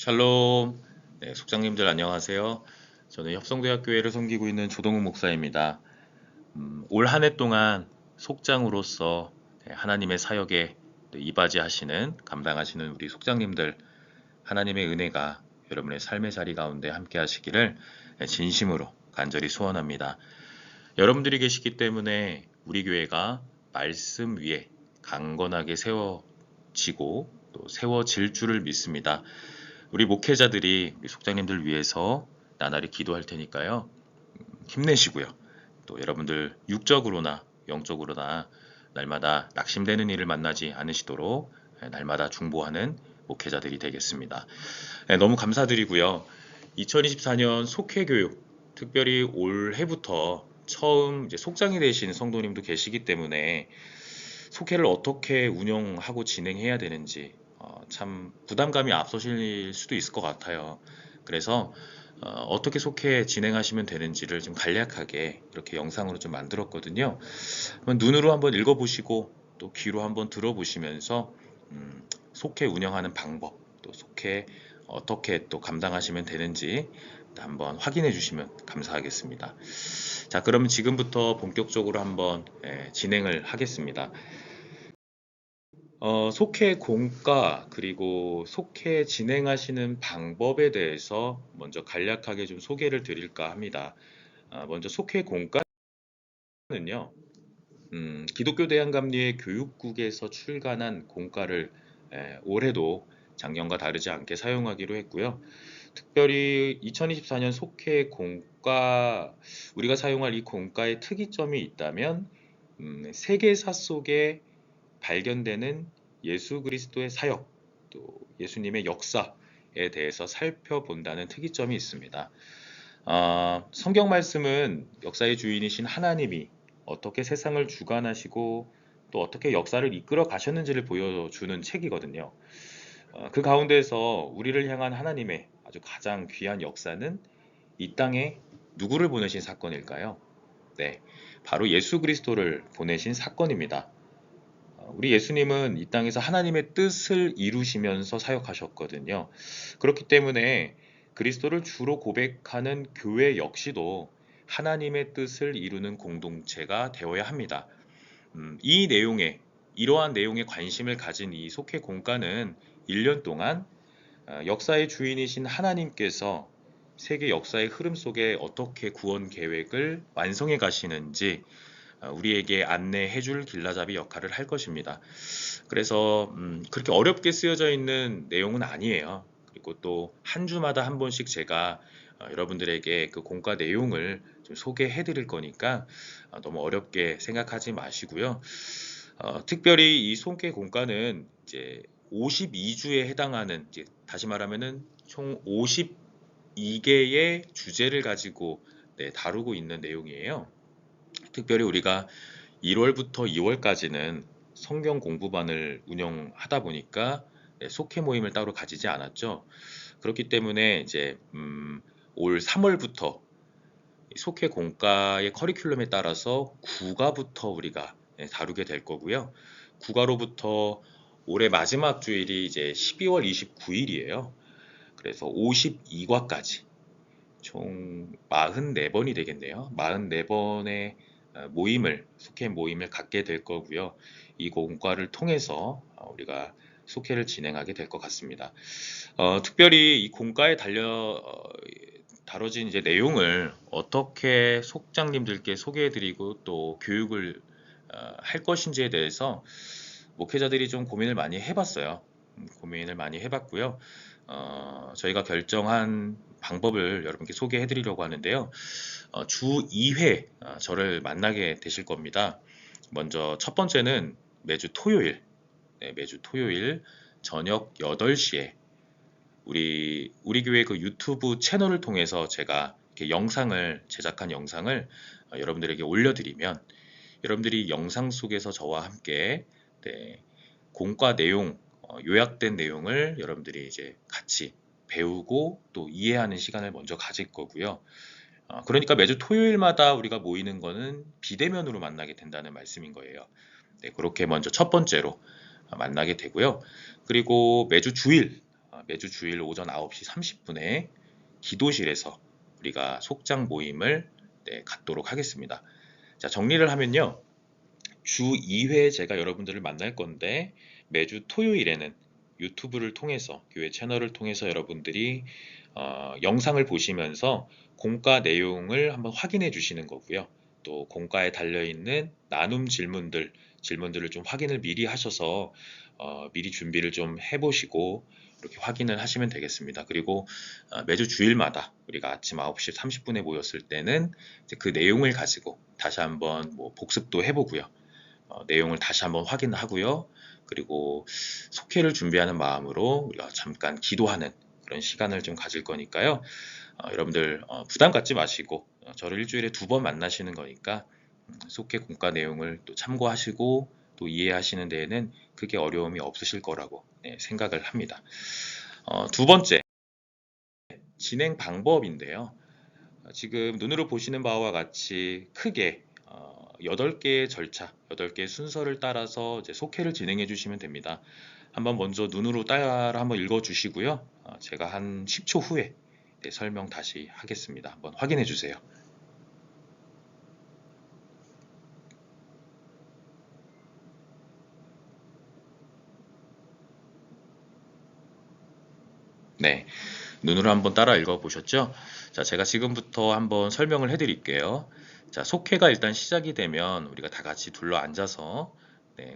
샬롬. 네, 속장님들 안녕하세요. 저는 협성대학교회를 섬기고 있는 조동욱 목사입니다. 올 한 해 동안 속장으로서 하나님의 사역에 이바지하시는, 감당하시는 우리 속장님들, 하나님의 은혜가 여러분의 삶의 자리 가운데 함께 하시기를 진심으로 간절히 소원합니다. 여러분들이 계시기 때문에 우리 교회가 말씀 위에 강건하게 세워지고 또 세워질 줄을 믿습니다. 우리 목회자들이 우리 속장님들 위해서 나날이 기도할 테니까요. 힘내시고요. 또 여러분들 육적으로나 영적으로나 날마다 낙심되는 일을 만나지 않으시도록 날마다 중보하는 목회자들이 되겠습니다. 너무 감사드리고요. 2024년 속회교육, 특별히 올해부터 처음 이제 속장이 되신 성도님도 계시기 때문에 속회를 어떻게 운영하고 진행해야 되는지 참 부담감이 앞서실 수도 있을 것 같아요. 그래서 어떻게 속회 진행하시면 되는지를 좀 간략하게 이렇게 영상으로 좀 만들었거든요. 눈으로 한번 읽어보시고 또 귀로 한번 들어보시면서 속회 운영하는 방법, 또 속회 어떻게 또 감당하시면 되는지 한번 확인해 주시면 감사하겠습니다. 자, 그러면 지금부터 본격적으로 한번 진행을 하겠습니다. 속회 공가 그리고 속회 진행하시는 방법에 대해서 먼저 간략하게 좀 소개를 드릴까 합니다. 먼저 속회 공가는요, 기독교 대한감리의 교육국에서 출간한 공가를 올해도 작년과 다르지 않게 사용하기로 했고요. 특별히 2024년 속회 공가, 우리가 사용할 이 공가의 특이점이 있다면, 세계사 속에 발견되는 예수 그리스도의 사역, 또 예수님의 역사에 대해서 살펴본다는 특이점이 있습니다. 성경 말씀은 역사의 주인이신 하나님이 어떻게 세상을 주관하시고 또 어떻게 역사를 이끌어 가셨는지를 보여주는 책이거든요. 그 가운데서 우리를 향한 하나님의 아주 가장 귀한 역사는 이 땅에 누구를 보내신 사건일까요? 네, 바로 예수 그리스도를 보내신 사건입니다. 우리 예수님은 이 땅에서 하나님의 뜻을 이루시면서 사역하셨거든요. 그렇기 때문에 그리스도를 주로 고백하는 교회 역시도 하나님의 뜻을 이루는 공동체가 되어야 합니다. 이 내용에, 이러한 내용에 관심을 가진 이 속회 공과는 1년 동안 역사의 주인이신 하나님께서 세계 역사의 흐름 속에 어떻게 구원 계획을 완성해 가시는지 우리에게 안내해 줄 길라잡이 역할을 할 것입니다. 그래서 그렇게 어렵게 쓰여져 있는 내용은 아니에요. 그리고 또 한 주마다 한 번씩 제가 여러분들에게 그 공과 내용을 좀 소개해 드릴 거니까 너무 어렵게 생각하지 마시고요. 특별히 이 손괴 공과는 이제 52주에 해당하는, 이제 다시 말하면은 총 52개의 주제를 가지고 다루고 있는 내용이에요. 특별히 우리가 1월부터 2월까지는 성경 공부반을 운영하다 보니까 속회 모임을 따로 가지지 않았죠. 그렇기 때문에 이제 올 3월부터 속회 공과의 커리큘럼에 따라서 국가부터 우리가 다루게 될 거고요. 국가로부터 올해 마지막 주일이 이제 12월 29일이에요. 그래서 52과까지 총 44번이 되겠네요. 44번의 속회 모임을 갖게 될 거고요. 이 공과를 통해서 우리가 속회를 진행하게 될 것 같습니다. 특별히 이 공과에 다뤄진 이제 내용을 어떻게 속장님들께 소개해드리고 또 교육을 할 것인지에 대해서 목회자들이 좀 고민을 많이 해봤어요. 고민을 많이 해봤고요. 저희가 결정한 방법을 여러분께 소개해드리려고 하는데요. 주 2회 저를 만나게 되실 겁니다. 먼저 첫 번째는 매주 토요일, 매주 토요일 저녁 8시에 우리 교회 그 유튜브 채널을 통해서 제가 이렇게 제작한 영상을 여러분들에게 올려드리면 여러분들이 영상 속에서 저와 함께 공과 내용, 요약된 내용을 여러분들이 이제 같이 배우고 또 이해하는 시간을 먼저 가질 거고요. 그러니까 매주 토요일마다 우리가 모이는 거는 비대면으로 만나게 된다는 말씀인 거예요. 그렇게 먼저 첫 번째로 만나게 되고요. 그리고 매주 주일 매주 주일 오전 9시 30분에 기도실에서 우리가 속장 모임을 갖도록 하겠습니다. 자, 정리를 하면요. 주 2회 제가 여러분들을 만날 건데 매주 토요일에는 유튜브를 통해서 교회 채널을 통해서 여러분들이 영상을 보시면서 공과 내용을 한번 확인해 주시는 거고요. 또 공과에 달려있는 나눔 질문들을 좀 확인을 미리 하셔서 미리 준비를 좀 해보시고 이렇게 확인을 하시면 되겠습니다. 그리고 매주 주일마다 우리가 아침 9시 30분에 모였을 때는 이제 그 내용을 가지고 다시 한번 뭐 복습도 해보고요. 내용을 다시 한번 확인하고요. 그리고 속회를 준비하는 마음으로 우리가 잠깐 기도하는 그런 시간을 좀 가질 거니까요. 여러분들 부담 갖지 마시고 저를 일주일에 2번 만나시는 거니까 속회 공과 내용을 또 참고하시고 또 이해하시는 데에는 크게 어려움이 없으실 거라고 생각을 합니다. 두 번째, 진행 방법인데요. 지금 눈으로 보시는 바와 같이 크게 8개의 절차, 8개의 순서를 따라서 이제 속회를 진행해 주시면 됩니다. 한번 먼저 눈으로 따라 한번 읽어 주시고요. 제가 한 10초 후에 설명 다시 하겠습니다. 한번 확인해 주세요. 네, 눈으로 한번 따라 읽어 보셨죠? 자, 제가 지금부터 한번 설명을 해 드릴게요. 자, 속회가 일단 시작이 되면 우리가 다 같이 둘러 앉아서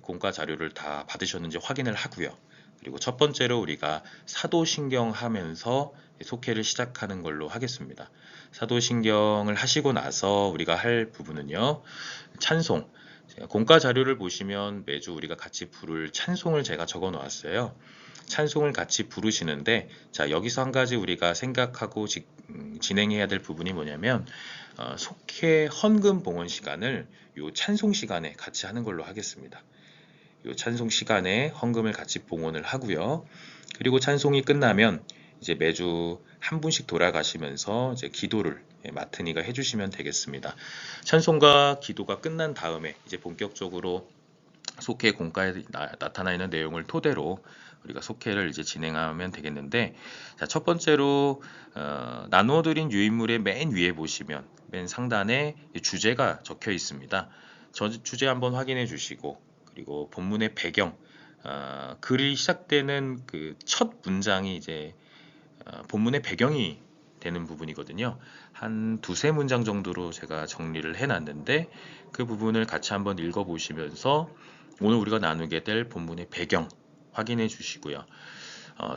공과 자료를 다 받으셨는지 확인을 하고요. 그리고 첫 번째로 우리가 사도신경 하면서 속회를 시작하는 걸로 하겠습니다. 사도신경을 하시고 나서 우리가 할 부분은요. 찬송. 공과 자료를 보시면 매주 우리가 같이 부를 찬송을 제가 적어 놓았어요. 찬송을 같이 부르시는데, 자, 여기서 한 가지 우리가 생각하고 진행해야 될 부분이 뭐냐면, 속회 헌금 봉헌 시간을 요 찬송 시간에 같이 하는 걸로 하겠습니다. 요 찬송 시간에 헌금을 같이 봉헌을 하고요. 그리고 찬송이 끝나면 이제 매주 한 분씩 돌아가시면서 이제 기도를 맡은 이가 해주시면 되겠습니다. 찬송과 기도가 끝난 다음에 이제 본격적으로 속회 공과에 나타나 있는 내용을 토대로 우리가 속회를 이제 진행하면 되겠는데, 자, 첫 번째로 나누어드린 유인물의 맨 위에 보시면 맨 상단에 주제가 적혀 있습니다. 저 주제 한번 확인해 주시고, 그리고 본문의 배경, 글이 시작되는 그 첫 문장이 이제 본문의 배경이 되는 부분이거든요. 한 두세 문장 정도로 제가 정리를 해놨는데 그 부분을 같이 한번 읽어보시면서 오늘 우리가 나누게 될 본문의 배경 확인해 주시고요.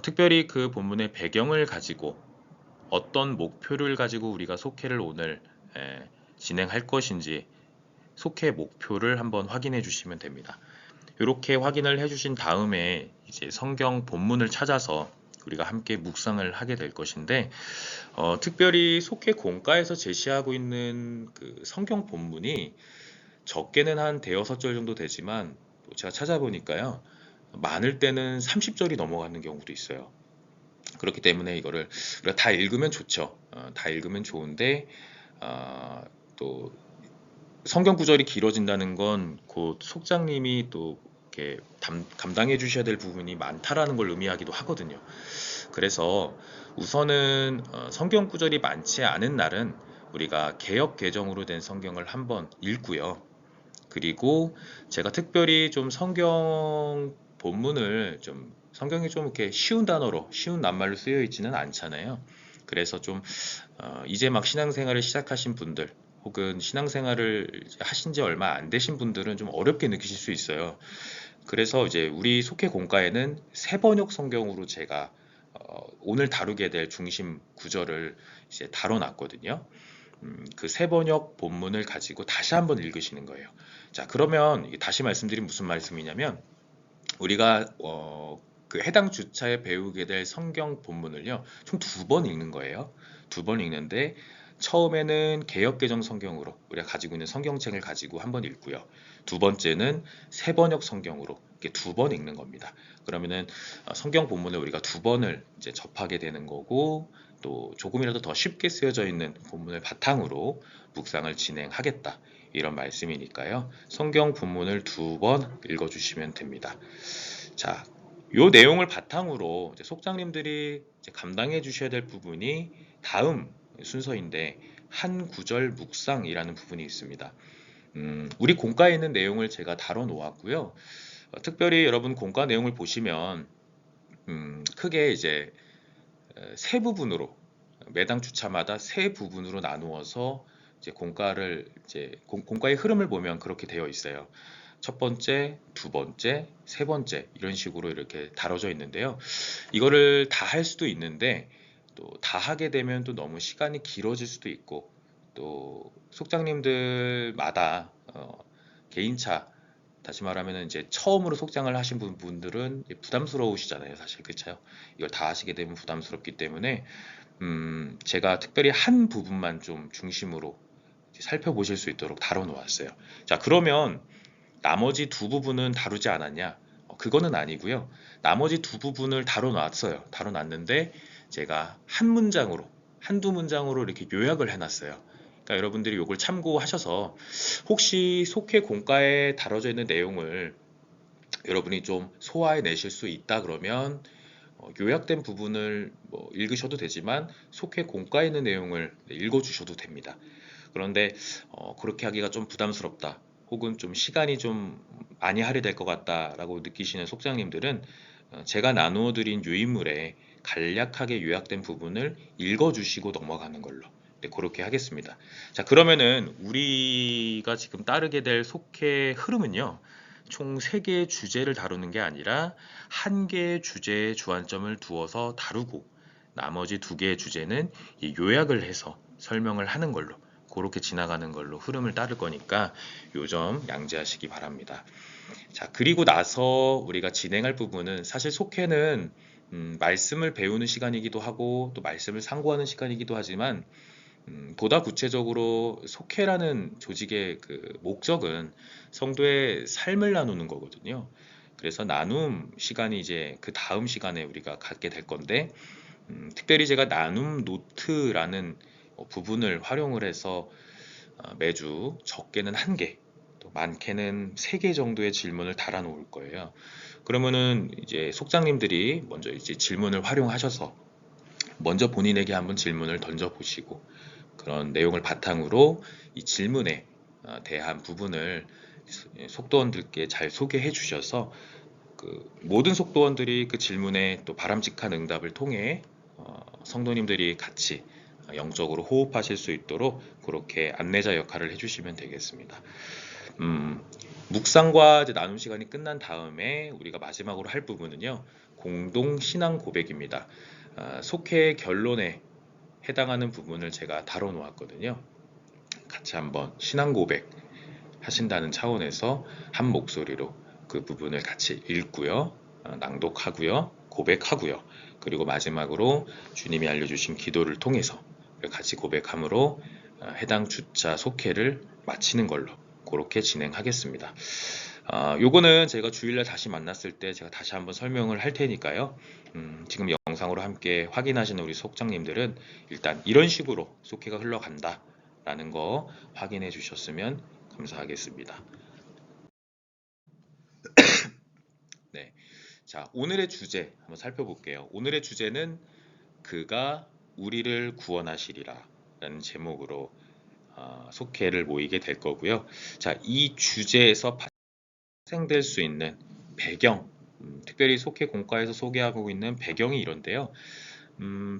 특별히 그 본문의 배경을 가지고 어떤 목표를 가지고 우리가 속회를 오늘 진행할 것인지 속회 목표를 한번 확인해 주시면 됩니다. 이렇게 확인을 해주신 다음에 이제 성경 본문을 찾아서 우리가 함께 묵상을 하게 될 것인데, 특별히 속회 공과에서 제시하고 있는 그 성경 본문이 적게는 한 대여섯 절 정도 되지만 제가 찾아보니까요, 많을 때는 30절이 넘어가는 경우도 있어요. 그렇기 때문에 이거를 우리가 다 읽으면 좋죠. 다 읽으면 좋은데 또 성경 구절이 길어진다는 건 곧 속장님이 또 이렇게 감당해 주셔야 될 부분이 많다라는 걸 의미하기도 하거든요. 그래서 우선은 성경 구절이 많지 않은 날은 우리가 개역 개정으로 된 성경을 한번 읽고요. 그리고 제가 특별히 좀 성경 본문을 좀 성경이 좀 이렇게 쉬운 단어로 쉬운 낱말로 쓰여 있지는 않잖아요. 그래서 좀 이제 막 신앙생활을 시작하신 분들 혹은 신앙생활을 하신 지 얼마 안 되신 분들은 좀 어렵게 느끼실 수 있어요. 그래서 이제 우리 속회 공과에는 세 번역 성경으로 제가 오늘 다루게 될 중심 구절을 이제 다뤄놨거든요. 그 세 번역 본문을 가지고 다시 한번 읽으시는 거예요. 자, 그러면 다시 말씀드린 무슨 말씀이냐면 우리가 그 해당 주차에 배우게 될 성경 본문을요, 총 2번 읽는 거예요. 2번 읽는데 처음에는 개역개정 성경으로 우리가 가지고 있는 성경책을 가지고 한번 읽고요. 두 번째는 세번역 성경으로 이렇게 2번 읽는 겁니다. 그러면은 성경 본문을 우리가 2번을 이제 접하게 되는 거고 또 조금이라도 더 쉽게 쓰여져 있는 본문을 바탕으로 묵상을 진행하겠다. 이런 말씀이니까요. 성경 본문을 2번 읽어주시면 됩니다. 자, 요 내용을 바탕으로 이제 속장님들이 이제 감당해 주셔야 될 부분이 다음 순서인데 한 구절 묵상이라는 부분이 있습니다. 우리 공과에 있는 내용을 제가 다뤄 놓았고요. 특별히 여러분 공과 내용을 보시면 크게 이제 세 부분으로 매당 주차마다 세 부분으로 나누어서 이제 공과를 이제 공과의 흐름을 보면 그렇게 되어 있어요. 첫 번째, 두 번째, 세 번째 이런 식으로 이렇게 다뤄져 있는데요. 이거를 다 할 수도 있는데 또 다 하게 되면 또 너무 시간이 길어질 수도 있고 또 속장님들마다 개인차 다시 말하면 이제 처음으로 속장을 하신 분들은 부담스러우시잖아요, 사실 그렇죠? 이걸 다 하시게 되면 부담스럽기 때문에 제가 특별히 한 부분만 좀 중심으로 살펴보실 수 있도록 다뤄 놓았어요. 자, 그러면 나머지 두 부분은 다루지 않았냐? 그거는 아니고요. 나머지 두 부분을 다뤄놨어요. 다뤄놨는데 제가 한 문장으로, 한두 문장으로 이렇게 요약을 해놨어요. 그러니까 여러분들이 이걸 참고하셔서 혹시 속해 공과에 다뤄져 있는 내용을 여러분이 좀 소화해 내실 수 있다 그러면 요약된 부분을 뭐 읽으셔도 되지만 속해 공과에 있는 내용을 읽어주셔도 됩니다. 그런데 그렇게 하기가 좀 부담스럽다. 혹은 좀 시간이 좀 많이 할애될 것 같다라고 느끼시는 속장님들은 제가 나누어 드린 유인물에 간략하게 요약된 부분을 읽어주시고 넘어가는 걸로 그렇게 하겠습니다. 자, 그러면은 우리가 지금 따르게 될 속해 흐름은요. 총 3개의 주제를 다루는 게 아니라 한 개의 주제에 주안점을 두어서 다루고 나머지 2개의 주제는 요약을 해서 설명을 하는 걸로 그렇게 지나가는 걸로 흐름을 따를 거니까 요 점 양지하시기 바랍니다. 자, 그리고 나서 우리가 진행할 부분은 사실 속해는 말씀을 배우는 시간이기도 하고 또 말씀을 상고하는 시간이기도 하지만 보다 구체적으로 속해라는 조직의 그 목적은 성도의 삶을 나누는 거거든요. 그래서 나눔 시간이 이제 그 다음 시간에 우리가 갖게 될 건데 특별히 제가 나눔 노트라는 부분을 활용을 해서 매주 적게는 1개, 또 많게는 3개 정도의 질문을 달아 놓을 거예요. 그러면은 이제 속장님들이 먼저 이제 질문을 활용하셔서 먼저 본인에게 한번 질문을 던져 보시고 그런 내용을 바탕으로 이 질문에 대한 부분을 속도원들께 잘 소개해 주셔서 그 모든 속도원들이 그 질문에 또 바람직한 응답을 통해 성도님들이 같이 영적으로 호흡하실 수 있도록 그렇게 안내자 역할을 해주시면 되겠습니다. 묵상과 이제 나눔 시간이 끝난 다음에 우리가 마지막으로 할 부분은요, 공동 신앙 고백입니다. 속해 결론에 해당하는 부분을 제가 다뤄 놓았거든요. 같이 한번 신앙 고백 하신다는 차원에서 한 목소리로 그 부분을 같이 읽고요, 낭독하고요, 고백하고요. 그리고 마지막으로 주님이 알려주신 기도를 통해서 같이 고백함으로 해당 주차 속회를 마치는 걸로 그렇게 진행하겠습니다. 요거는 제가 주일날 다시 만났을 때 제가 다시 한번 설명을 할 테니까요. 지금 영상으로 함께 확인하시는 우리 속장님들은 일단 이런 식으로 속회가 흘러간다 라는 거 확인해 주셨으면 감사하겠습니다. 네. 자, 오늘의 주제 한번 살펴볼게요. 오늘의 주제는 그가 우리를 구원하시리라 라는 제목으로 속회를 모이게 될 거고요. 자, 이 주제에서 발생될 수 있는 배경, 특별히 속회 공과에서 소개하고 있는 배경이 이런데요.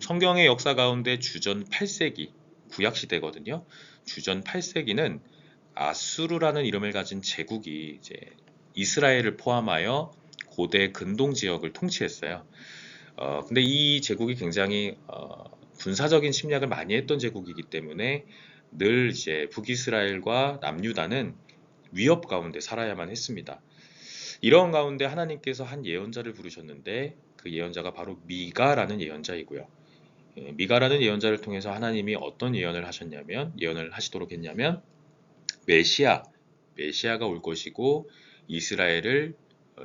성경의 역사 가운데 주전 8세기 구약 시대거든요. 주전 8세기는 아수르라는 이름을 가진 제국이 이제 이스라엘을 포함하여 고대 근동 지역을 통치했어요. 근데 이 제국이 굉장히 군사적인 침략을 많이 했던 제국이기 때문에 늘 이제 북이스라엘과 남유다는 위협 가운데 살아야만 했습니다. 이런 가운데 하나님께서 한 예언자를 부르셨는데 그 예언자가 바로 미가라는 예언자이고요. 미가라는 예언자를 통해서 하나님이 어떤 예언을 하셨냐면 예언을 하시도록 했냐면 메시아가 올 것이고 이스라엘을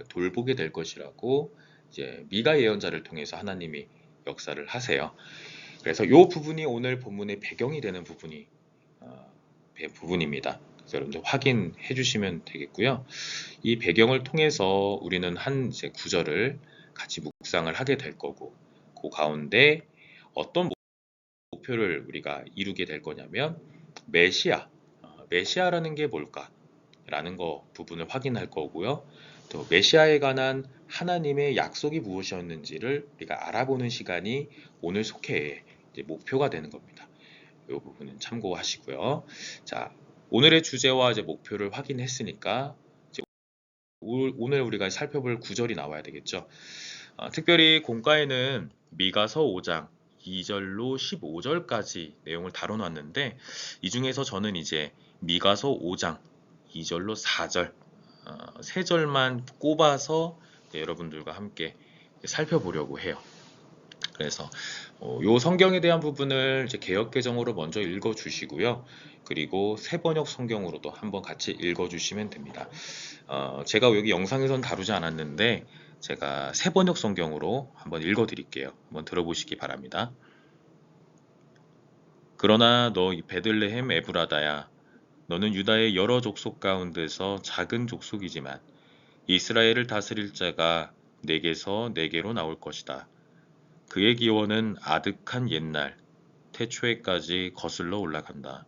돌보게 될 것이라고 이제 미가 예언자를 통해서 하나님이 역사를 하세요. 그래서 이 부분이 오늘 본문의 배경이 되는 부분입니다. 그래서 여러분들 확인해 주시면 되겠고요. 이 배경을 통해서 우리는 한 이제 구절을 같이 묵상을 하게 될 거고, 그 가운데 어떤 목표를 우리가 이루게 될 거냐면 메시아, 메시아라는 게 뭘까? 라는 거 부분을 확인할 거고요. 또 메시아에 관한 하나님의 약속이 무엇이었는지를 우리가 알아보는 시간이 오늘 속회의 이제 목표가 되는 겁니다. 이 부분은 참고하시고요. 자, 오늘의 주제와 이제 목표를 확인했으니까 이제 오늘 우리가 살펴볼 구절이 나와야 되겠죠. 특별히 공과에는 미가서 5장 2절로 15절까지 내용을 다뤄놨는데, 이 중에서 저는 이제 미가서 5장 2절로 4절, 3절만 꼽아서 여러분들과 함께 살펴보려고 해요. 그래서 요 성경에 대한 부분을 이제 개역개정으로 먼저 읽어주시고요. 그리고 새번역 성경으로도 한번 같이 읽어주시면 됩니다. 제가 여기 영상에선 다루지 않았는데 제가 새번역 성경으로 한번 읽어드릴게요. 한번 들어보시기 바랍니다. 그러나 너 베들레헴 에브라다야, 너는 유다의 여러 족속 가운데서 작은 족속이지만 이스라엘을 다스릴 자가 내게서 내게로 나올 것이다. 그의 기원은 아득한 옛날 태초에까지 거슬러 올라간다.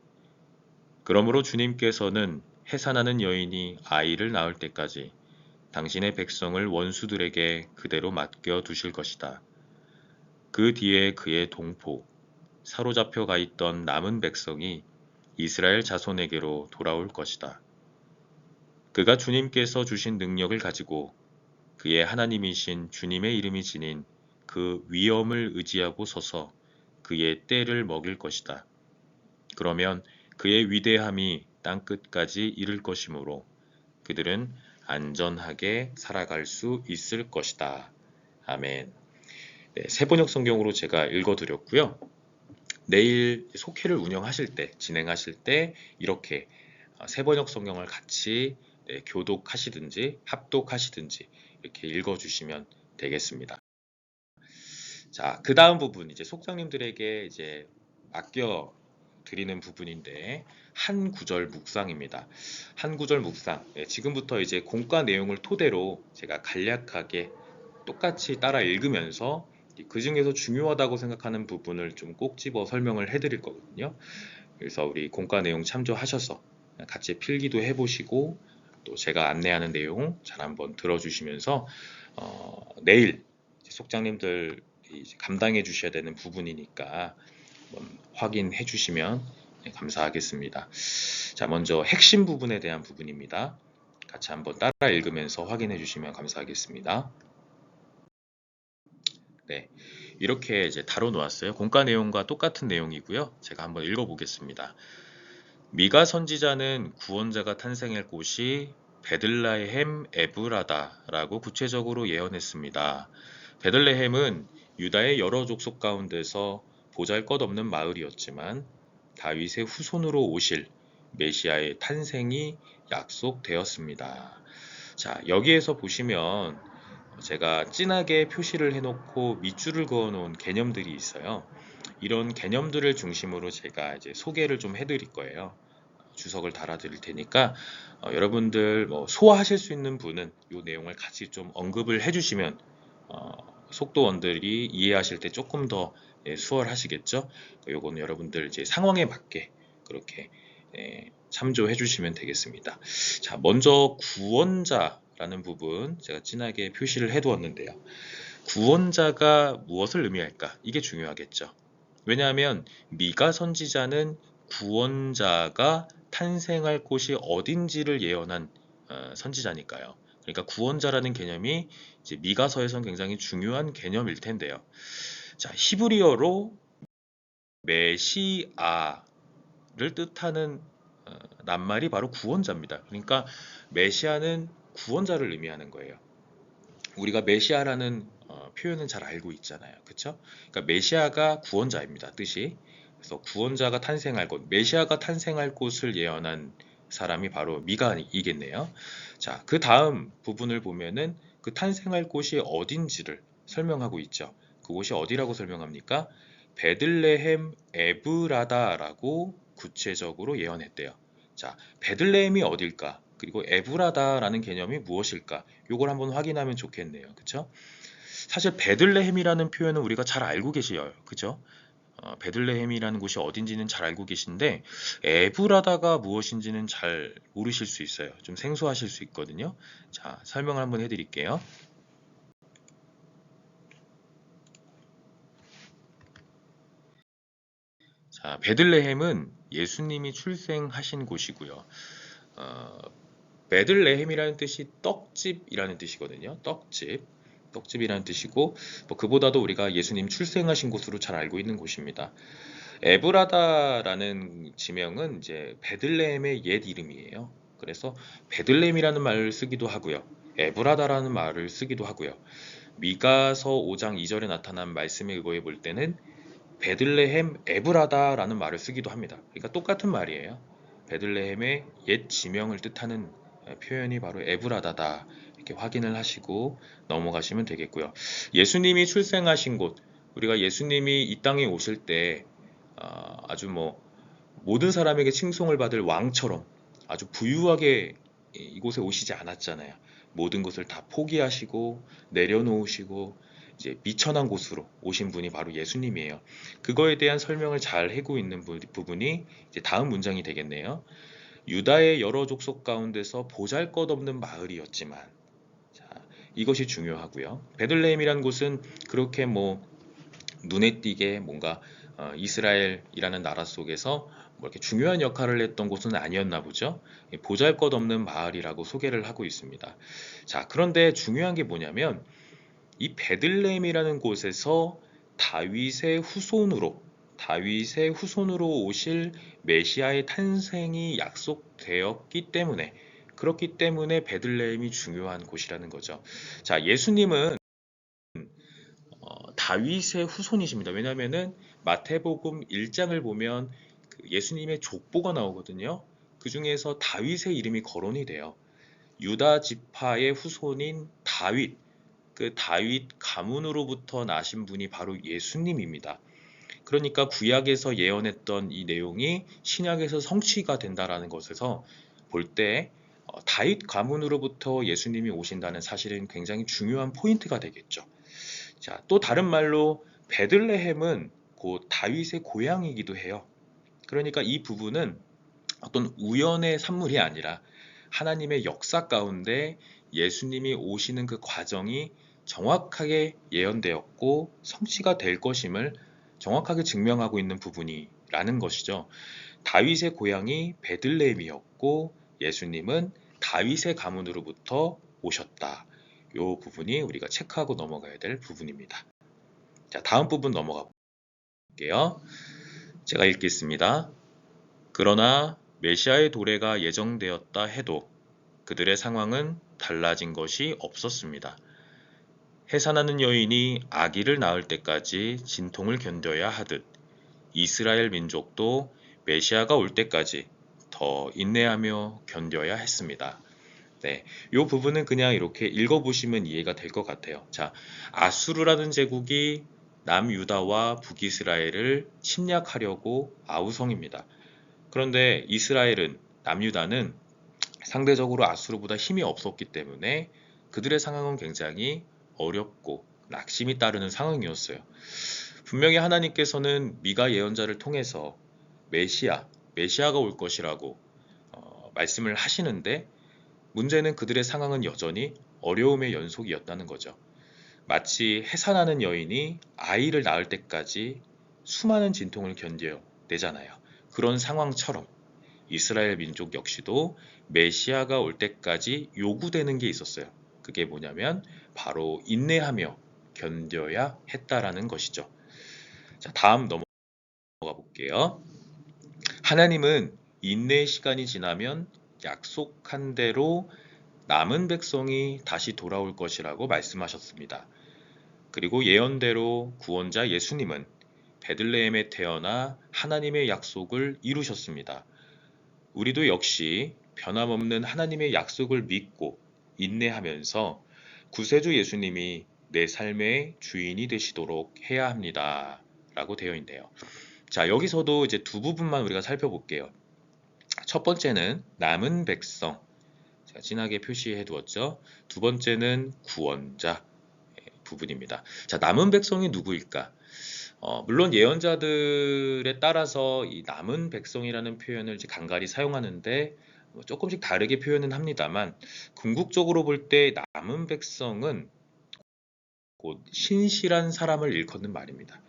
그러므로 주님께서는 해산하는 여인이 아이를 낳을 때까지 당신의 백성을 원수들에게 그대로 맡겨 두실 것이다. 그 뒤에 그의 동포, 사로잡혀 가 있던 남은 백성이 이스라엘 자손에게로 돌아올 것이다. 그가 주님께서 주신 능력을 가지고 그의 하나님이신 주님의 이름이 지닌 그 위엄을 의지하고 서서 그의 때를 먹일 것이다. 그러면 그의 위대함이 땅끝까지 이를 것이므로 그들은 안전하게 살아갈 수 있을 것이다. 아멘. 네, 새번역 성경으로 제가 읽어드렸고요. 내일 속회를 운영하실 때, 진행하실 때 이렇게 새번역 성경을 같이 교독하시든지 합독하시든지 이렇게 읽어주시면 되겠습니다. 자, 그 다음 부분 이제 속장님들에게 이제 맡겨 드리는 부분인데 한 구절 묵상입니다. 한 구절 묵상. 지금부터 이제 공과 내용을 토대로 제가 간략하게 똑같이 따라 읽으면서 그 중에서 중요하다고 생각하는 부분을 좀 꼭 집어 설명을 해드릴 거거든요. 그래서 우리 공과 내용 참조하셔서 같이 필기도 해보시고 또 제가 안내하는 내용 잘 한번 들어주시면서 내일 속장님들 감당해 주셔야 되는 부분이니까 한번 확인해 주시면 감사하겠습니다. 자, 먼저 핵심 부분에 대한 부분입니다. 같이 한번 따라 읽으면서 확인해 주시면 감사하겠습니다. 네, 이렇게 이제 다뤄놓았어요. 공과 내용과 똑같은 내용이고요. 제가 한번 읽어보겠습니다. 미가 선지자는 구원자가 탄생할 곳이 베들레헴 에브라다라고 구체적으로 예언했습니다. 베들레헴은 유다의 여러 족속 가운데서 보잘것없는 마을이었지만 다윗의 후손으로 오실 메시아의 탄생이 약속되었습니다. 자, 여기에서 보시면 제가 진하게 표시를 해놓고 밑줄을 그어놓은 개념들이 있어요. 이런 개념들을 중심으로 제가 이제 소개를 좀 해드릴 거예요. 주석을 달아드릴 테니까 여러분들 소화하실 수 있는 분은 이 내용을 같이 좀 언급을 해주시면 속도원들이 이해하실 때 조금 더 수월하시겠죠. 요거는 여러분들 이제 상황에 맞게 그렇게 참조해 주시면 되겠습니다. 자, 먼저 구원자라는 부분 제가 진하게 표시를 해두었는데요. 구원자가 무엇을 의미할까? 이게 중요하겠죠. 왜냐하면 미가 선지자는 구원자가 탄생할 곳이 어딘지를 예언한 선지자니까요. 그러니까 구원자라는 개념이 이제 미가서에선 굉장히 중요한 개념일 텐데요. 자, 히브리어로 메시아를 뜻하는 낱말이 바로 구원자입니다. 그러니까 메시아는 구원자를 의미하는 거예요. 우리가 메시아라는 표현은 잘 알고 있잖아요. 그렇죠? 그러니까 메시아가 구원자입니다. 뜻이. 그래서 구원자가 탄생할 곳, 메시아가 탄생할 곳을 예언한 사람이 바로 미가이겠네요. 자, 그 다음 부분을 보면은 그 탄생할 곳이 어딘지를 설명하고 있죠. 그곳이 어디라고 설명합니까? 베들레헴 에브라다라고 구체적으로 예언했대요. 자, 베들레헴이 어딜까? 그리고 에브라다라는 개념이 무엇일까? 요걸 한번 확인하면 좋겠네요. 그쵸? 사실 베들레헴이라는 표현은 우리가 잘 알고 계셔요. 그죠? 베들레헴이라는 곳이 어딘지는 잘 알고 계신데 에브라다가 무엇인지는 잘 모르실 수 있어요. 좀 생소하실 수 있거든요. 자, 설명을 한번 해드릴게요. 자, 베들레헴은 예수님이 출생하신 곳이고요. 어, 베들레헴이라는 뜻이 떡집이라는 뜻이거든요. 떡집. 떡집이라는 뜻이고, 뭐 그보다도 우리가 예수님 출생하신 곳으로 잘 알고 있는 곳입니다. 에브라다라는 지명은 이제 베들레헴의 옛 이름이에요. 그래서 베들레헴이라는 말을 쓰기도 하고요. 에브라다라는 말을 쓰기도 하고요. 미가서 5장 2절에 나타난 말씀에 의거해 볼 때는 베들레헴 에브라다라는 말을 쓰기도 합니다. 그러니까 똑같은 말이에요. 베들레헴의 옛 지명을 뜻하는 표현이 바로 에브라다다. 이렇게 확인을 하시고 넘어가시면 되겠고요. 예수님이 출생하신 곳, 우리가 예수님이 이 땅에 오실 때 아주 뭐 모든 사람에게 칭송을 받을 왕처럼 아주 부유하게 이곳에 오시지 않았잖아요. 모든 것을 다 포기하시고 내려놓으시고 이제 미천한 곳으로 오신 분이 바로 예수님이에요. 그거에 대한 설명을 잘 해고 있는 부분이 이제 다음 문장이 되겠네요. 유다의 여러 족속 가운데서 보잘것없는 마을이었지만, 자, 이것이 중요하고요. 베들레헴이란 곳은 그렇게 뭐 눈에 띄게 뭔가 이스라엘이라는 나라 속에서 뭐 이렇게 중요한 역할을 했던 곳은 아니었나 보죠. 보잘것없는 마을이라고 소개를 하고 있습니다. 자, 그런데 중요한 게 뭐냐면 이 베들레헴이라는 곳에서 다윗의 후손으로 오실 메시아의 탄생이 약속되었기 때문에 그렇기 때문에 베들레헴이 중요한 곳이라는 거죠. 자, 예수님은 다윗의 후손이십니다. 왜냐하면은 마태복음 1장을 보면 그 예수님의 족보가 나오거든요. 그 중에서 다윗의 이름이 거론이 돼요. 유다 지파의 후손인 다윗, 그 다윗 가문으로부터 나신 분이 바로 예수님입니다. 그러니까 구약에서 예언했던 이 내용이 신약에서 성취가 된다라는 것에서 볼 때 다윗 가문으로부터 예수님이 오신다는 사실은 굉장히 중요한 포인트가 되겠죠. 자, 또 다른 말로 베들레헴은 곧 다윗의 고향이기도 해요. 그러니까 이 부분은 어떤 우연의 산물이 아니라 하나님의 역사 가운데 예수님이 오시는 그 과정이 정확하게 예언되었고 성취가 될 것임을 정확하게 증명하고 있는 부분이라는 것이죠. 다윗의 고향이 베들레헴이었고 예수님은 다윗의 가문으로부터 오셨다. 이 부분이 우리가 체크하고 넘어가야 될 부분입니다. 자, 다음 부분 넘어가 볼게요. 제가 읽겠습니다. 그러나 메시아의 도래가 예정되었다 해도 그들의 상황은 달라진 것이 없었습니다. 해산하는 여인이 아기를 낳을 때까지 진통을 견뎌야 하듯 이스라엘 민족도 메시아가 올 때까지 더 인내하며 견뎌야 했습니다. 네, 이 부분은 그냥 이렇게 읽어보시면 이해가 될 것 같아요. 자, 아수르라는 제국이 남유다와 북이스라엘을 침략하려고 아우성입니다. 그런데 이스라엘은, 남유다는 상대적으로 아수르보다 힘이 없었기 때문에 그들의 상황은 굉장히 어렵고 낙심이 따르는 상황이었어요. 분명히 하나님께서는 미가 예언자를 통해서 메시아가 올 것이라고 말씀을 하시는데 문제는 그들의 상황은 여전히 어려움의 연속이었다는 거죠. 마치 해산하는 여인이 아이를 낳을 때까지 수많은 진통을 견뎌내잖아요. 그런 상황처럼 이스라엘 민족 역시도 메시아가 올 때까지 요구되는 게 있었어요. 그게 뭐냐면 바로 인내하며 견뎌야 했다라는 것이죠. 자, 다음 넘어가 볼게요. 하나님은 인내의 시간이 지나면 약속한 대로 남은 백성이 다시 돌아올 것이라고 말씀하셨습니다. 그리고 예언대로 구원자 예수님은 베들레헴에 태어나 하나님의 약속을 이루셨습니다. 우리도 역시 변함없는 하나님의 약속을 믿고 인내하면서 구세주 예수님이 내 삶의 주인이 되시도록 해야 합니다. 라고 되어 있네요. 자, 여기서도 이제 두 부분만 우리가 살펴볼게요. 첫 번째는 남은 백성. 제가 진하게 표시해 두었죠. 두 번째는 구원자. 부분입니다. 자, 남은 백성이 누구일까? 물론 예언자들에 따라서 이 남은 백성이라는 표현을 이제 간간히 사용하는데 조금씩 다르게 표현은 합니다만 궁극적으로 볼 때 남은 백성은 곧 신실한 사람을 일컫는 말입니다.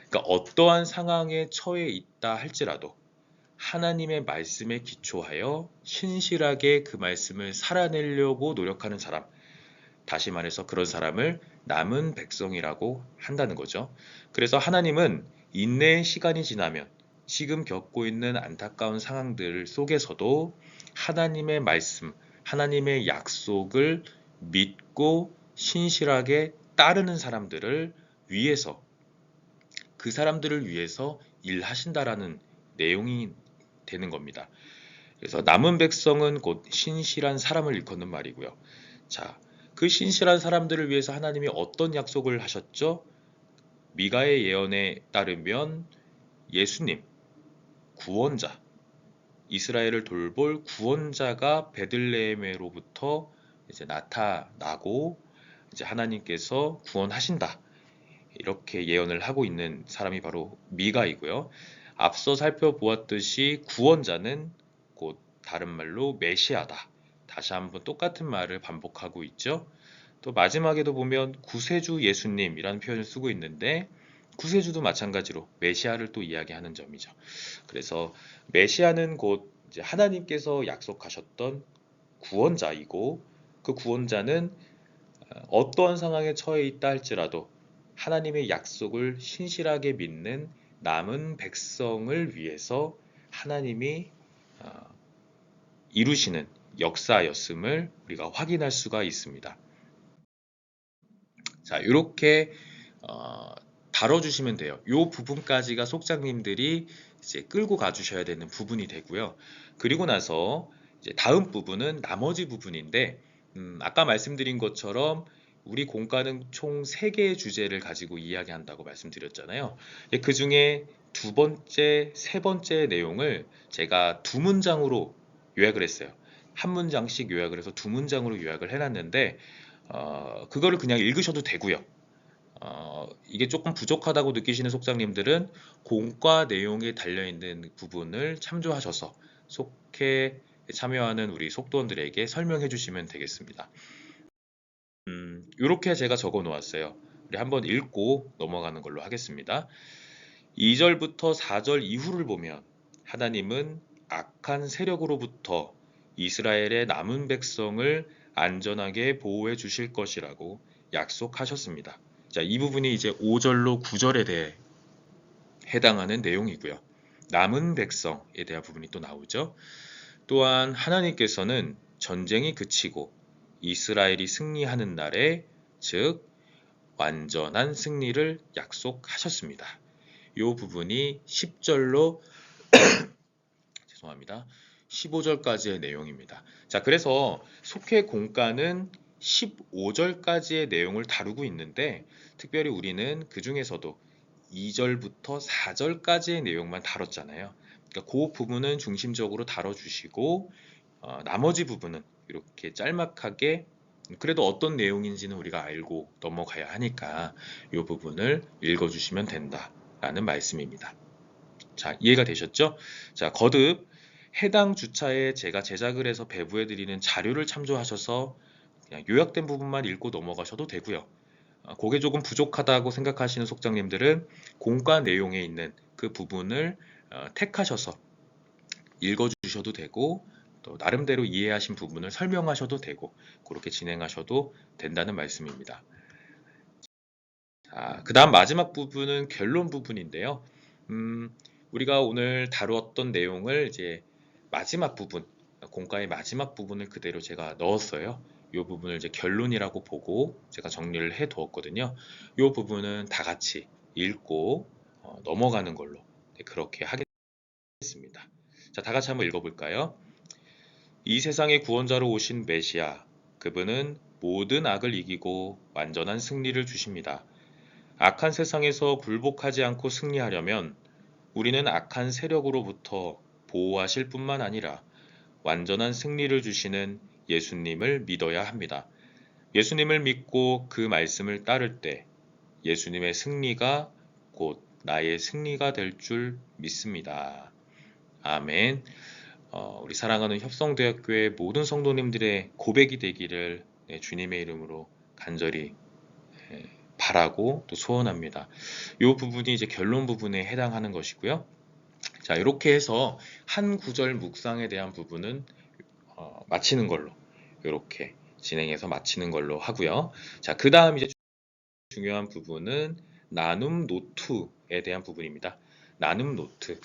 그러니까 어떠한 상황에 처해 있다 할지라도 하나님의 말씀에 기초하여 신실하게 그 말씀을 살아내려고 노력하는 사람, 다시 말해서 그런 사람을 남은 백성이라고 한다는 거죠. 그래서 하나님은 인내의 시간이 지나면 지금 겪고 있는 안타까운 상황들 속에서도 하나님의 말씀, 하나님의 약속을 믿고 신실하게 따르는 사람들을 위해서, 그 사람들을 위해서 일하신다라는 내용이 되는 겁니다. 그래서 남은 백성은 곧 신실한 사람을 일컫는 말이고요. 자, 그 신실한 사람들을 위해서 하나님이 어떤 약속을 하셨죠? 미가의 예언에 따르면 예수님, 구원자, 이스라엘을 돌볼 구원자가 베들레헴으로부터 이제 나타나고 이제 하나님께서 구원하신다. 이렇게 예언을 하고 있는 사람이 바로 미가이고요. 앞서 살펴보았듯이 구원자는 곧 다른 말로 메시아다. 다시 한번 똑같은 말을 반복하고 있죠. 또 마지막에도 보면 구세주 예수님이라는 표현을 쓰고 있는데 구세주도 마찬가지로 메시아를 또 이야기하는 점이죠. 그래서 메시아는 곧 이제 하나님께서 약속하셨던 구원자이고 그 구원자는 어떠한 상황에 처해 있다 할지라도 하나님의 약속을 신실하게 믿는 남은 백성을 위해서 하나님이 이루시는 역사였음을 우리가 확인할 수가 있습니다. 자, 이렇게 다뤄주시면 돼요. 이 부분까지가 속장님들이 이제 끌고 가주셔야 되는 부분이 되고요. 그리고 나서 이제 다음 부분은 나머지 부분인데, 아까 말씀드린 것처럼 우리 공과는 총 3개의 주제를 가지고 이야기한다고 말씀드렸잖아요. 그 중에 두 번째, 세 번째 내용을 제가 두 문장으로 요약을 했어요. 한 문장씩 요약을 해서 두 문장으로 요약을 해놨는데, 그거를 그냥 읽으셔도 되고요. 이게 조금 부족하다고 느끼시는 속장님들은 공과 내용에 달려있는 부분을 참조하셔서 속해 참여하는 우리 속도원들에게 설명해 주시면 되겠습니다. 이렇게 제가 적어 놓았어요. 우리 한번 읽고 넘어가는 걸로 하겠습니다. 2절부터 4절 이후를 보면 하나님은 악한 세력으로부터 이스라엘의 남은 백성을 안전하게 보호해 주실 것이라고 약속하셨습니다. 자, 이 부분이 이제 5절로 9절에 대해 해당하는 내용이고요. 남은 백성에 대한 부분이 또 나오죠. 또한 하나님께서는 전쟁이 그치고 이스라엘이 승리하는 날에, 즉 완전한 승리를 약속하셨습니다. 이 부분이 10절로 죄송합니다. 15절까지의 내용입니다. 자, 그래서 속회 공과는 15절까지의 내용을 다루고 있는데 특별히 우리는 그 중에서도 2절부터 4절까지의 내용만 다뤘잖아요. 그러니까 그 부분은 중심적으로 다뤄주시고 나머지 부분은 이렇게 짤막하게 그래도 어떤 내용인지는 우리가 알고 넘어가야 하니까 이 부분을 읽어주시면 된다라는 말씀입니다. 자, 이해가 되셨죠? 자, 거듭 해당 주차에 제가 제작을 해서 배부해드리는 자료를 참조하셔서 그냥 요약된 부분만 읽고 넘어가셔도 되고요. 그게 조금 부족하다고 생각하시는 속장님들은 공과 내용에 있는 그 부분을 택하셔서 읽어주셔도 되고 또 나름대로 이해하신 부분을 설명하셔도 되고 그렇게 진행하셔도 된다는 말씀입니다. 그 다음 마지막 부분은 결론 부분인데요. 우리가 오늘 다루었던 내용을 이제 마지막 부분, 공과의 마지막 부분을 그대로 제가 넣었어요. 이 부분을 이제 결론이라고 보고 제가 정리를 해 두었거든요. 이 부분은 다 같이 읽고 넘어가는 걸로 그렇게 하겠습니다. 자, 다 같이 한번 읽어볼까요? 이 세상의 구원자로 오신 메시아, 그분은 모든 악을 이기고 완전한 승리를 주십니다. 악한 세상에서 굴복하지 않고 승리하려면 우리는 악한 세력으로부터 보호하실 뿐만 아니라 완전한 승리를 주시는 예수님을 믿어야 합니다. 예수님을 믿고 그 말씀을 따를 때 예수님의 승리가 곧 나의 승리가 될 줄 믿습니다. 아멘. 우리 사랑하는 협성대학교의 모든 성도님들의 고백이 되기를 주님의 이름으로 간절히 바라고 또 소원합니다. 이 부분이 이제 결론 부분에 해당하는 것이고요. 자, 이렇게 해서 한 구절 묵상에 대한 부분은 마치는 걸로 이렇게 진행해서 마치는 걸로 하고요. 자, 그 다음 이제 중요한 부분은 나눔 노트에 대한 부분입니다. 나눔 노트.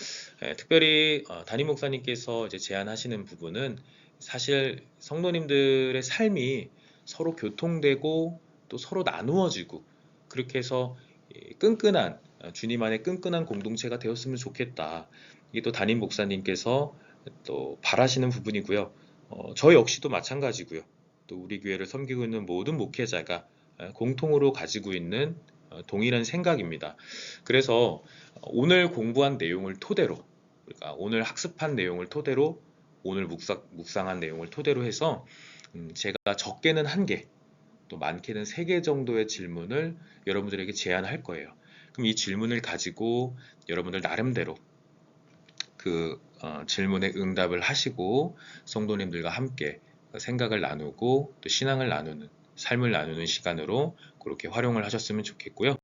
특별히 담임 목사님께서 이제 제안하시는 부분은 사실 성도님들의 삶이 서로 교통되고 또 서로 나누어지고 그렇게 해서 끈끈한 주님 안에 끈끈한 공동체가 되었으면 좋겠다. 이게 또 담임 목사님께서 또 바라시는 부분이고요. 저 역시도 마찬가지고요. 또 우리 교회를 섬기고 있는 모든 목회자가 공통으로 가지고 있는 동일한 생각입니다. 그래서 오늘 공부한 내용을 토대로, 그러니까 오늘 학습한 내용을 토대로, 오늘 묵상한 내용을 토대로 해서 제가 적게는 한 개, 또 많게는 세 개 정도의 질문을 여러분들에게 제안할 거예요. 그럼 이 질문을 가지고 여러분들 나름대로 그 질문에 응답을 하시고 성도님들과 함께 생각을 나누고 또 신앙을 나누는 삶을 나누는 시간으로 그렇게 활용을 하셨으면 좋겠고요.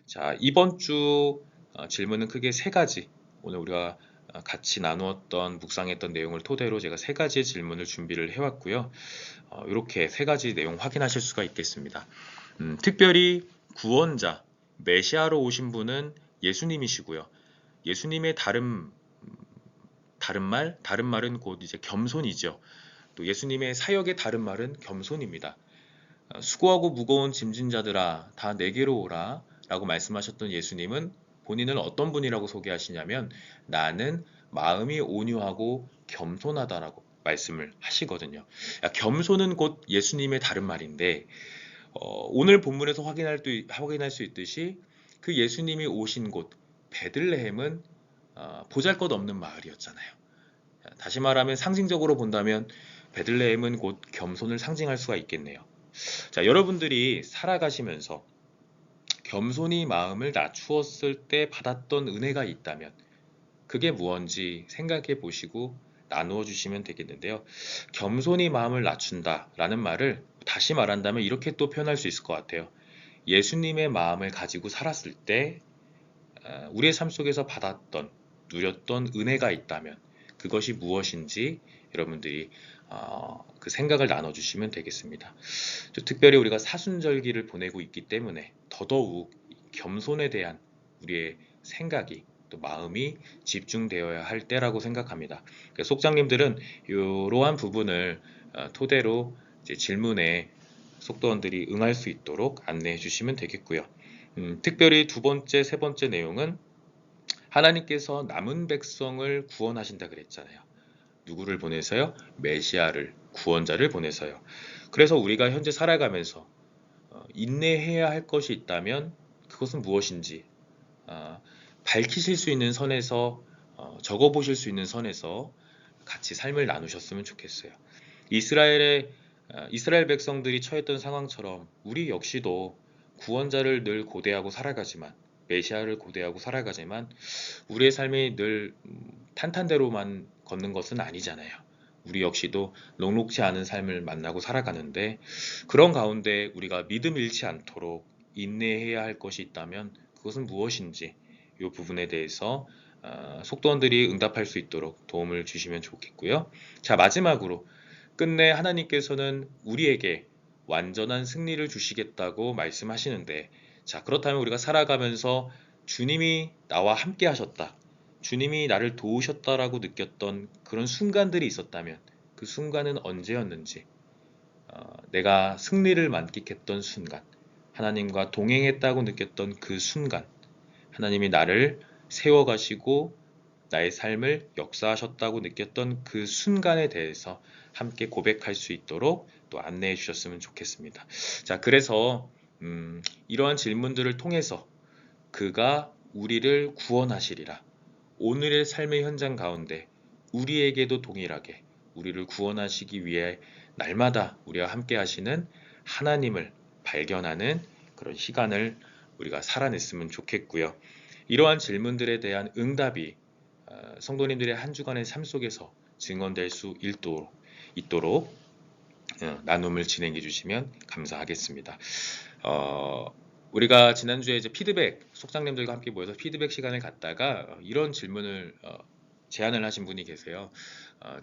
자, 이번 주 질문은 크게 세 가지. 오늘 우리가 같이 나누었던 묵상했던 내용을 토대로 제가 세 가지의 질문을 준비를 해왔고요. 이렇게 세 가지 내용 확인하실 수가 있겠습니다. 특별히 구원자, 메시아로 오신 분은 예수님이시고요. 예수님의 다른 말은 곧 이제 겸손이죠. 또 예수님의 사역의 다른 말은 겸손입니다. 수고하고 무거운 짐진 자들아 다 내게로 오라 라고 말씀하셨던 예수님은 본인을 어떤 분이라고 소개하시냐면 나는 마음이 온유하고 겸손하다라고 말씀을 하시거든요. 겸손은 곧 예수님의 다른 말인데 오늘 본문에서 확인할 수 있듯이 그 예수님이 오신 곳 베들레헴은 보잘것없는 마을이었잖아요. 다시 말하면 상징적으로 본다면 베들레헴은 곧 겸손을 상징할 수가 있겠네요. 자, 여러분들이 살아가시면서 겸손히 마음을 낮추었을 때 받았던 은혜가 있다면 그게 무언지 생각해 보시고 나누어 주시면 되겠는데요. 겸손히 마음을 낮춘다라는 말을 다시 말한다면 이렇게 또 표현할 수 있을 것 같아요. 예수님의 마음을 가지고 살았을 때 우리의 삶 속에서 받았던 누렸던 은혜가 있다면 그것이 무엇인지 여러분들이 그 생각을 나눠주시면 되겠습니다. 특별히 우리가 사순절기를 보내고 있기 때문에 더더욱 겸손에 대한 우리의 생각이 또 마음이 집중되어야 할 때라고 생각합니다. 속장님들은 이러한 부분을 토대로 이제 질문에 속도원들이 응할 수 있도록 안내해 주시면 되겠고요. 특별히 두 번째, 세 번째 내용은 하나님께서 남은 백성을 구원하신다 그랬잖아요. 누구를 보내서요? 메시아를, 구원자를 보내서요. 그래서 우리가 현재 살아가면서 인내해야 할 것이 있다면 그것은 무엇인지 밝히실 수 있는 선에서 적어보실 수 있는 선에서 같이 삶을 나누셨으면 좋겠어요. 이스라엘 백성들이 처했던 상황처럼 우리 역시도 구원자를 늘 고대하고 살아가지만 메시아를 고대하고 살아가지만 우리의 삶이 늘 탄탄대로만 걷는 것은 아니잖아요. 우리 역시도 녹록지 않은 삶을 만나고 살아가는데 그런 가운데 우리가 믿음 잃지 않도록 인내해야 할 것이 있다면 그것은 무엇인지 이 부분에 대해서 속도원들이 응답할 수 있도록 도움을 주시면 좋겠고요. 자, 마지막으로 끝내 하나님께서는 우리에게 완전한 승리를 주시겠다고 말씀하시는데 자, 그렇다면 우리가 살아가면서 주님이 나와 함께 하셨다. 주님이 나를 도우셨다라고 느꼈던 그런 순간들이 있었다면 그 순간은 언제였는지 내가 승리를 만끽했던 순간 하나님과 동행했다고 느꼈던 그 순간 하나님이 나를 세워가시고 나의 삶을 역사하셨다고 느꼈던 그 순간에 대해서 함께 고백할 수 있도록 또 안내해 주셨으면 좋겠습니다. 자, 그래서 이러한 질문들을 통해서 그가 우리를 구원하시리라. 오늘의 삶의 현장 가운데 우리에게도 동일하게 우리를 구원하시기 위해 날마다 우리와 함께 하시는 하나님을 발견하는 그런 시간을 우리가 살아냈으면 좋겠고요. 이러한 질문들에 대한 응답이 성도님들의 한 주간의 삶 속에서 증언될 수 있도록 나눔을 진행해 주시면 감사하겠습니다. 우리가 지난주에 이제 속장님들과 함께 모여서 피드백 시간을 갖다가 이런 질문을 제안을 하신 분이 계세요.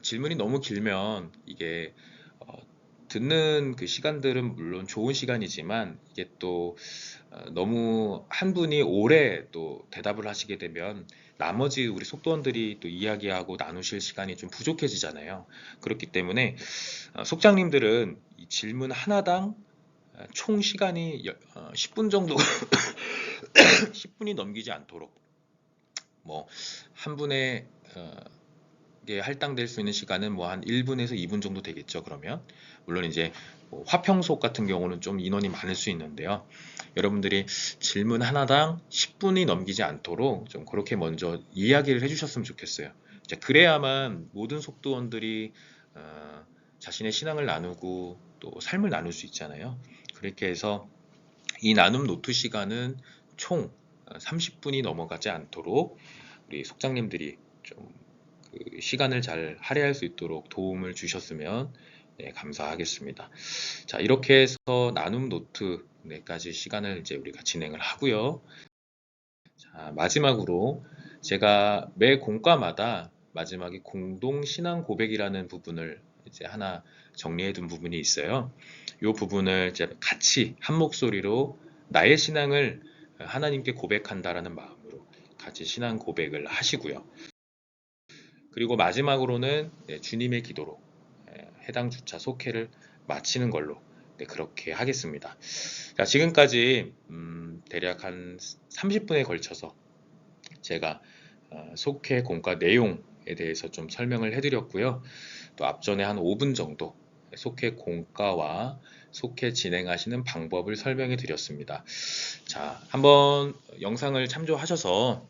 질문이 너무 길면 이게 듣는 그 시간들은 물론 좋은 시간이지만 이게 또 너무 한 분이 오래 또 대답을 하시게 되면 나머지 우리 속도원들이 또 이야기하고 나누실 시간이 좀 부족해지잖아요. 그렇기 때문에 속장님들은 이 질문 하나당 총 시간이 10분 정도 10분이 넘기지 않도록 뭐 한 분의 할당될 수 있는 시간은 뭐 한 1분에서 2분 정도 되겠죠. 그러면 물론 이제 뭐 화평속 같은 경우는 좀 인원이 많을 수 있는데요. 여러분들이 질문 하나당 10분이 넘기지 않도록 좀 그렇게 먼저 이야기를 해주셨으면 좋겠어요. 그래야만 모든 속도원들이 자신의 신앙을 나누고 또 삶을 나눌 수 있잖아요. 그렇게 해서 이 나눔 노트 시간은 총 30분이 넘어가지 않도록 우리 속장님들이 좀 그 시간을 잘 할애할 수 있도록 도움을 주셨으면 감사하겠습니다. 자, 이렇게 해서 나눔 노트까지 시간을 이제 우리가 진행을 하고요. 자, 마지막으로 제가 매 공과마다 마지막에 공동 신앙 고백이라는 부분을 이제 하나 정리해 둔 부분이 있어요. 이 부분을 이제 같이 한 목소리로 나의 신앙을 하나님께 고백한다라는 마음으로 같이 신앙 고백을 하시고요. 그리고 마지막으로는 주님의 기도로 해당 주차 속회를 마치는 걸로 그렇게 하겠습니다. 자, 지금까지 대략 한 30분에 걸쳐서 제가 속회 공과 내용에 대해서 좀 설명을 해드렸고요. 또 앞전에 한 5분 정도 속회 공과와 속회 진행하시는 방법을 설명해 드렸습니다. 자, 한번 영상을 참조하셔서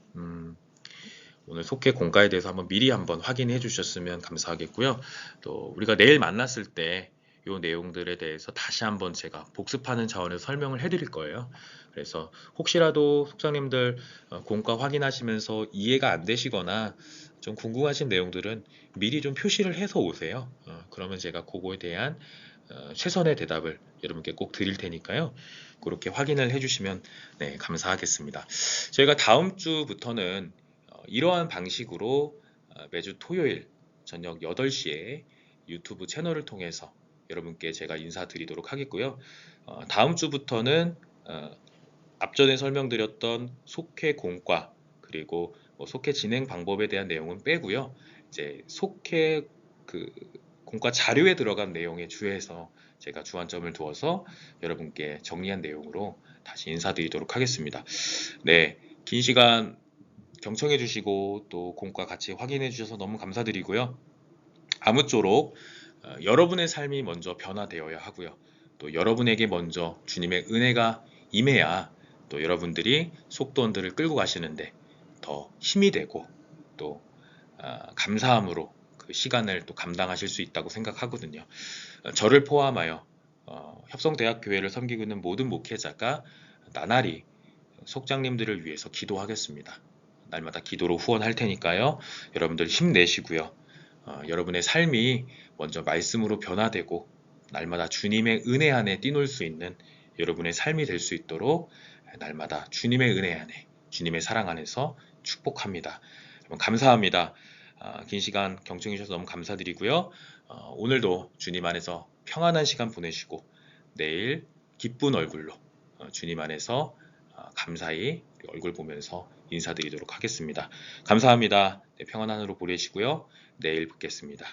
오늘 속회 공과에 대해서 미리 한번 확인해 주셨으면 감사하겠고요. 또 우리가 내일 만났을 때 이 내용들에 대해서 다시 한번 제가 복습하는 차원에서 설명을 해드릴 거예요. 그래서 혹시라도 속장님들 공과 확인하시면서 이해가 안 되시거나 좀 궁금하신 내용들은 미리 좀 표시를 해서 오세요. 그러면 제가 그거에 대한 최선의 대답을 여러분께 꼭 드릴 테니까요. 그렇게 확인을 해주시면 감사하겠습니다. 저희가 다음 주부터는 이러한 방식으로 매주 토요일 저녁 8시에 유튜브 채널을 통해서 여러분께 제가 인사드리도록 하겠고요. 다음 주부터는 앞전에 설명드렸던 속회 공과 그리고 속회 진행 방법에 대한 내용은 빼고요. 이제 속회 그 공과 자료에 들어간 내용에 주해서 제가 주안점을 두어서 여러분께 정리한 내용으로 다시 인사드리도록 하겠습니다. 네, 긴 시간 경청해 주시고 또 공과 같이 확인해 주셔서 너무 감사드리고요. 아무쪼록 여러분의 삶이 먼저 변화되어야 하고요. 또 여러분에게 먼저 주님의 은혜가 임해야 또 여러분들이 속도원들을 끌고 가시는데 더 힘이 되고 또 감사함으로 그 시간을 또 감당하실 수 있다고 생각하거든요. 저를 포함하여 협성대학교회를 섬기고 있는 모든 목회자가 나날이 속장님들을 위해서 기도하겠습니다. 날마다 기도로 후원할 테니까요. 여러분들 힘내시고요. 여러분의 삶이 먼저 말씀으로 변화되고 날마다 주님의 은혜 안에 뛰놀 수 있는 여러분의 삶이 될 수 있도록 날마다 주님의 은혜 안에 주님의 사랑 안에서 축복합니다. 여러분 감사합니다. 긴 시간 경청해 주셔서 너무 감사드리고요. 오늘도 주님 안에서 평안한 시간 보내시고 내일 기쁜 얼굴로 주님 안에서 감사히 얼굴 보면서 인사드리도록 하겠습니다. 감사합니다. 평안한 하루 보내시고요. 내일 뵙겠습니다.